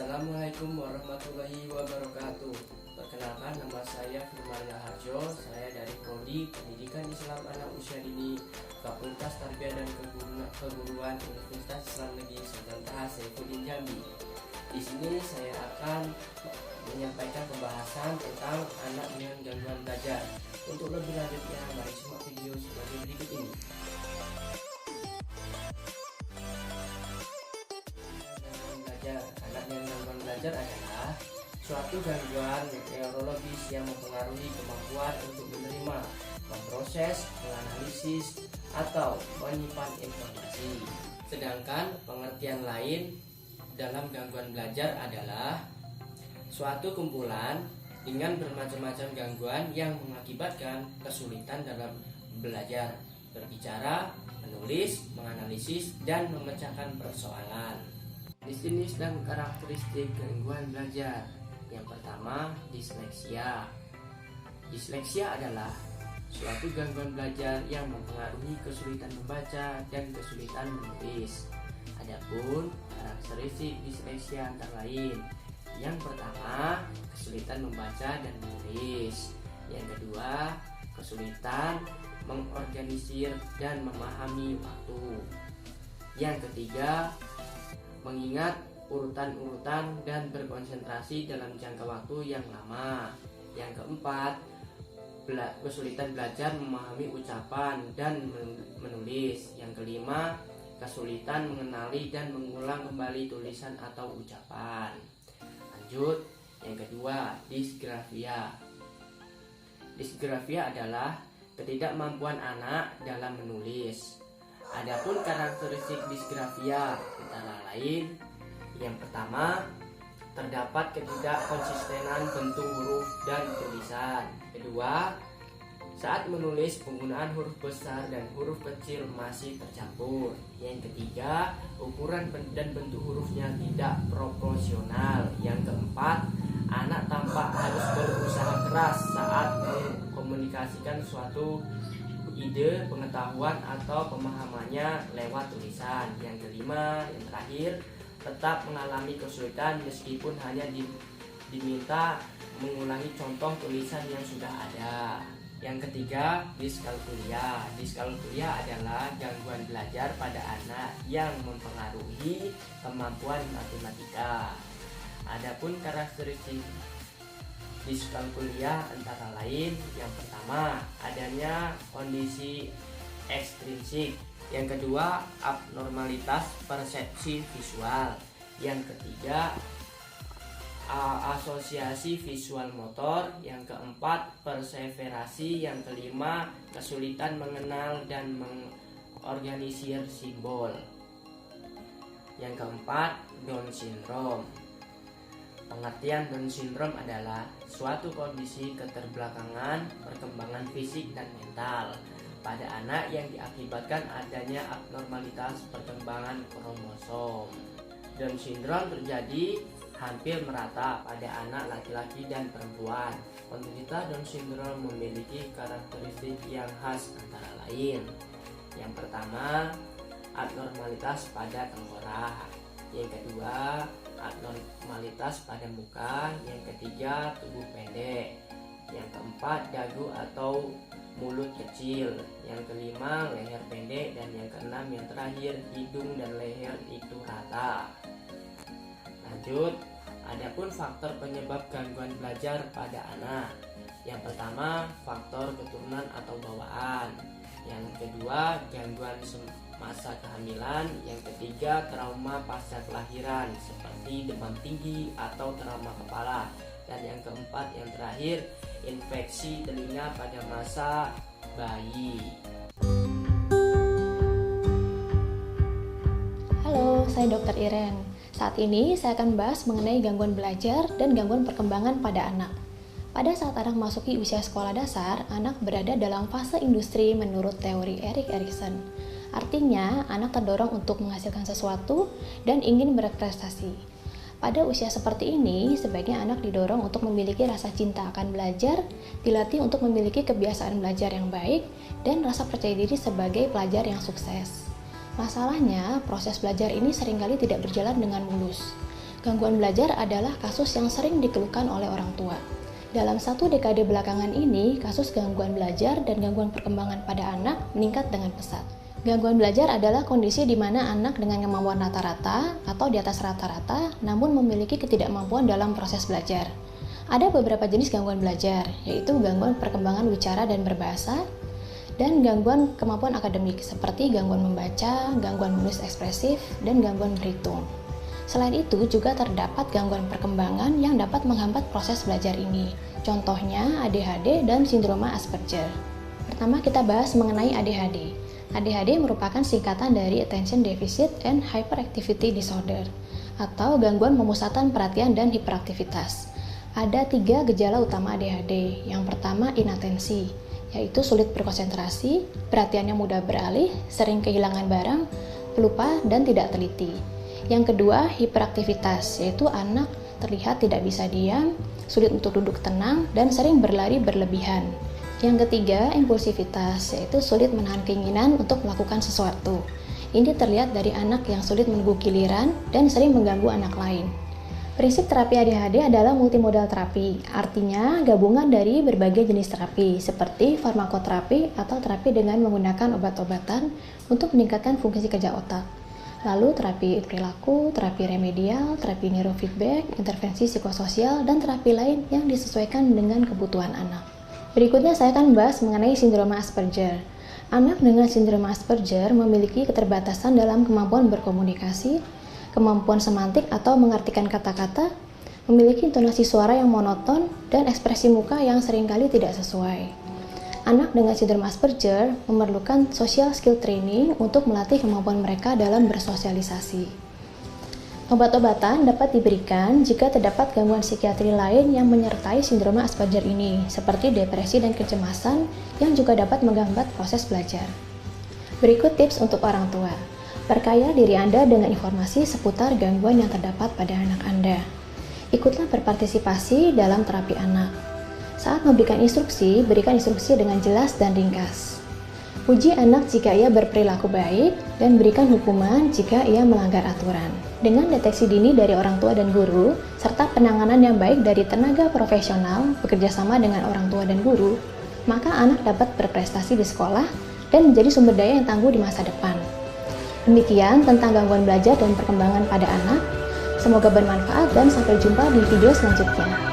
Assalamualaikum warahmatullahi wabarakatuh. Perkenalkan, nama saya Firman Harjo. Saya dari Prodi Pendidikan Islam Anak Usia Dini, Fakultas Tarbiyah dan Keguruan Universitas Islam Negeri Sultan Taha Saifuddin Jambi. Di sini saya akan menyampaikan pembahasan tentang anak dengan gangguan belajar. Untuk lebih lanjutnya, mari simak video sebagai berikut ini. Anak dengan gangguan belajar adalah suatu gangguan neurologis yang mempengaruhi kemampuan untuk menerima, memproses, menganalisis, atau menyimpan informasi. Sedangkan pengertian lain dalam gangguan belajar adalah suatu kumpulan dengan bermacam-macam gangguan yang mengakibatkan kesulitan dalam belajar, berbicara, menulis, menganalisis, dan memecahkan persoalan. Jenis dan karakteristik gangguan belajar. Yang pertama, disleksia. Disleksia adalah suatu gangguan belajar yang mempengaruhi kesulitan membaca dan kesulitan menulis. Adapun karakteristik disleksia antara lain: yang pertama, kesulitan membaca dan menulis. Yang kedua, kesulitan mengorganisir dan memahami waktu. Yang ketiga, mengingat urutan-urutan dan berkonsentrasi dalam jangka waktu yang lama. Yang keempat, kesulitan belajar memahami ucapan dan menulis. Yang kelima, kesulitan mengenali dan mengulang kembali tulisan atau ucapan. Lanjut, yang kedua, disgrafia. Disgrafia adalah ketidakmampuan anak dalam menulis. Adapun karakteristik disgrafia antara lain: yang pertama, terdapat ketidakkonsistenan bentuk huruf dan tulisan. Kedua, saat menulis penggunaan huruf besar dan huruf kecil masih tercampur. Yang ketiga, ukuran dan bentuk hurufnya tidak proporsional. Yang keempat, anak tampak harus berusaha keras saat mengkomunikasikan suatu ide, pengetahuan, atau pemahamannya lewat tulisan. Yang kelima, yang terakhir, tetap mengalami kesulitan meskipun hanya diminta mengulangi contoh tulisan yang sudah ada. Yang ketiga, diskalkulia. Diskalkulia adalah gangguan belajar pada anak yang mempengaruhi kemampuan matematika. Adapun karakteristik diskalkulia antara lain: yang pertama, adanya kondisi ekstrinsik. Yang kedua, abnormalitas persepsi visual. Yang ketiga, asosiasi visual motor. Yang keempat, perseverasi. Yang kelima, kesulitan mengenal dan mengorganisir simbol. Yang keempat, Down syndrome. Pengertian Down syndrome adalah suatu kondisi keterbelakangan perkembangan fisik dan mental pada anak yang diakibatkan adanya abnormalitas perkembangan kromosom. Down syndrome terjadi hampir merata pada anak laki-laki dan perempuan. Penderita Down syndrome memiliki karakteristik yang khas antara lain: yang pertama, abnormalitas pada tengkorak. Yang kedua, abnormalitas pada muka. Yang ketiga, tubuh pendek. Yang keempat, dagu atau mulut kecil. Yang kelima, leher pendek. Dan yang keenam, yang terakhir, hidung dan leher itu rata. Lanjut, adapun faktor penyebab gangguan belajar pada anak. Yang pertama, faktor keturunan atau bawaan. Yang kedua, gangguan masa kehamilan. Yang ketiga, trauma pasca kelahiran seperti demam tinggi atau trauma kepala. Dan yang keempat, yang terakhir, infeksi telinga pada masa bayi. Halo, saya Dr. Iren. Saat ini saya akan bahas mengenai gangguan belajar dan gangguan perkembangan pada anak. Pada saat anak memasuki usia sekolah dasar, anak berada dalam fase industri menurut teori Erik Erikson. Artinya, anak terdorong untuk menghasilkan sesuatu dan ingin berprestasi. Pada usia seperti ini, sebaiknya anak didorong untuk memiliki rasa cinta akan belajar, dilatih untuk memiliki kebiasaan belajar yang baik, dan rasa percaya diri sebagai pelajar yang sukses. Masalahnya, proses belajar ini seringkali tidak berjalan dengan mulus. Gangguan belajar adalah kasus yang sering dikeluhkan oleh orang tua. Dalam 1 dekade belakangan ini, kasus gangguan belajar dan gangguan perkembangan pada anak meningkat dengan pesat. Gangguan belajar adalah kondisi di mana anak dengan kemampuan rata-rata atau di atas rata-rata namun memiliki ketidakmampuan dalam proses belajar. Ada beberapa jenis gangguan belajar, yaitu gangguan perkembangan bicara dan berbahasa, dan gangguan kemampuan akademik seperti gangguan membaca, gangguan menulis ekspresif, dan gangguan berhitung. Selain itu, juga terdapat gangguan perkembangan yang dapat menghambat proses belajar ini. Contohnya ADHD dan sindroma Asperger. Pertama, kita bahas mengenai ADHD. ADHD merupakan singkatan dari Attention Deficit and Hyperactivity Disorder, atau gangguan pemusatan perhatian dan hiperaktivitas. Ada 3 gejala utama ADHD. Yang pertama, inatensi, yaitu sulit berkonsentrasi, perhatiannya mudah beralih, sering kehilangan barang, pelupa, dan tidak teliti. Yang kedua, hiperaktivitas, yaitu anak terlihat tidak bisa diam, sulit untuk duduk tenang, dan sering berlari berlebihan. Yang ketiga, impulsivitas, yaitu sulit menahan keinginan untuk melakukan sesuatu. Ini terlihat dari anak yang sulit menunggu giliran dan sering mengganggu anak lain. Prinsip terapi ADHD adalah multimodal terapi, artinya gabungan dari berbagai jenis terapi, seperti farmakoterapi atau terapi dengan menggunakan obat-obatan untuk meningkatkan fungsi kerja otak. Lalu terapi perilaku, terapi remedial, terapi neurofeedback, intervensi psikososial, dan terapi lain yang disesuaikan dengan kebutuhan anak. Berikutnya saya akan bahas mengenai sindroma Asperger. Anak dengan sindroma Asperger memiliki keterbatasan dalam kemampuan berkomunikasi, kemampuan semantik atau mengartikan kata-kata, memiliki intonasi suara yang monoton, dan ekspresi muka yang seringkali tidak sesuai. Anak dengan sindrom Asperger memerlukan social skill training untuk melatih kemampuan mereka dalam bersosialisasi. Obat-obatan dapat diberikan jika terdapat gangguan psikiatri lain yang menyertai sindroma Asperger ini, seperti depresi dan kecemasan yang juga dapat menghambat proses belajar. Berikut tips untuk orang tua. Perkaya diri Anda dengan informasi seputar gangguan yang terdapat pada anak Anda. Ikutlah berpartisipasi dalam terapi anak. Saat memberikan instruksi, berikan instruksi dengan jelas dan ringkas. Puji anak jika ia berperilaku baik, dan berikan hukuman jika ia melanggar aturan. Dengan deteksi dini dari orang tua dan guru, serta penanganan yang baik dari tenaga profesional bekerjasama dengan orang tua dan guru, maka anak dapat berprestasi di sekolah dan menjadi sumber daya yang tangguh di masa depan. Demikian tentang gangguan belajar dan perkembangan pada anak. Semoga bermanfaat dan sampai jumpa di video selanjutnya.